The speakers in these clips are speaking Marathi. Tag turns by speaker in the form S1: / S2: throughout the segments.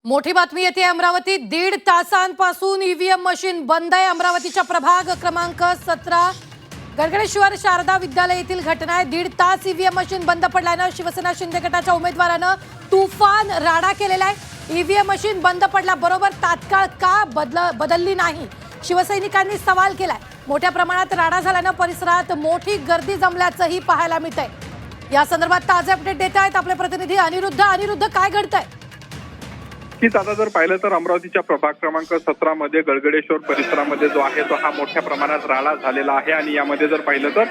S1: मोठी बातमी येते अमरावतीत 1.5 तासांपासून ईव्हीएम मशीन बंद आहे। अमरावतीच्या प्रभाग क्रमांक 17 गडगडेश्वर शारदा विद्यालय येथील घटना आहे। 1.5 तास ईव्हीएम मशीन बंद पडल्याने शिवसेना शिंदे गटाच्या उमेदवाराने तुफान राडा केलेला आहे। ईव्हीएम मशीन बंद पडल्याबरोबर तात्काळ का बदलली नाही, शिवसैनिकांनी सवाल केलाय। मोठ्या प्रमाणात राडा झाल्याने परिसरात मोठी गर्दी जमल्याचंही पाहायला मिळतंय। या संदर्भात ताजे अपडेट देत आहेत आपले प्रतिनिधी अनिरुद्ध। काय घडतंय?
S2: नक्कीच आता जर पाहिलं तर अमरावतीच्या प्रभाग क्रमांक 17 मध्ये गडगडेश्वर परिसरामध्ये जो आहे तो हा मोठ्या प्रमाणात राडा झालेला आहे आणि यामध्ये जर पाहिलं तर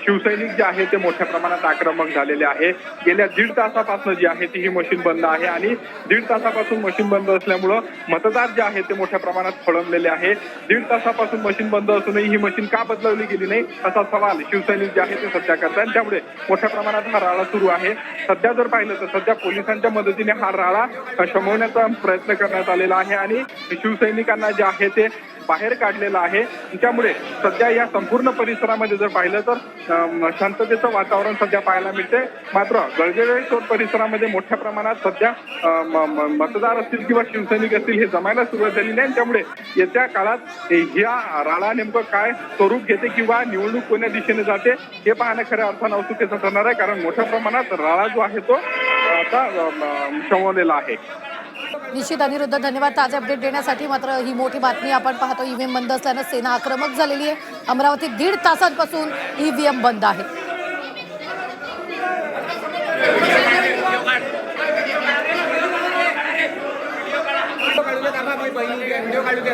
S2: शिवसैनिक जे आहे ते मोठ्या प्रमाणात आक्रमक झालेले आहे। गेल्या 1.5 तासापासून जी आहे ती ही मशीन बंद आहे आणि 1.5 तासापासून मशीन बंद असल्यामुळं मतदार जे आहे ते मोठ्या प्रमाणात खोळंबलेले आहे। 1.5 तासापासून मशीन बंद असूनही ही मशीन का बदलवली गेली नाही असा सवाल शिवसैनिक जे आहे ते सध्या करतात। त्यामुळे मोठ्या प्रमाणात हा राडा सुरू आहे। सध्या जर पाहिलं तर सध्या पोलिसांच्या मदतीने हा राडा शमवण्याचा प्रयत्न करण्यात आलेला आहे आणि शिवसैनिकांना जे आहे ते बाहेर काढलेला आहे। त्यामुळे सध्या या संपूर्ण परिसरामध्ये जर पाहिलं तर शांततेचं वातावरण सध्या पाहायला मिळते। मात्र गडगडेश्वर परिसरामध्ये मोठ्या प्रमाणात सध्या मतदार असतील किंवा शिवसैनिक असतील हे जमायला सुरुवात झालेली आहे। त्यामुळे येत्या काळात या राडा नेमकं काय स्वरूप घेते किंवा निवडणूक कोण्या दिशेने जाते हे पाहणं खऱ्या अर्थानं औत्सुक्याचं ठरणार आहे, कारण मोठ्या प्रमाणात राडा जो आहे तो आता शमवलेला आहे।
S1: निश्चित अनिरुद्ध, धन्यवाद ताजे अपडेट देण्यासाठी। मात्र ही मोठी बातमी आपण पाहतो, ईव्हीएम बंद असल्याने सेना आक्रमक झालेली आहे। अमरावतीत 1.5 तासांपासून ईव्हीएम बंद आहे।
S3: व्हिडिओ काढू दे.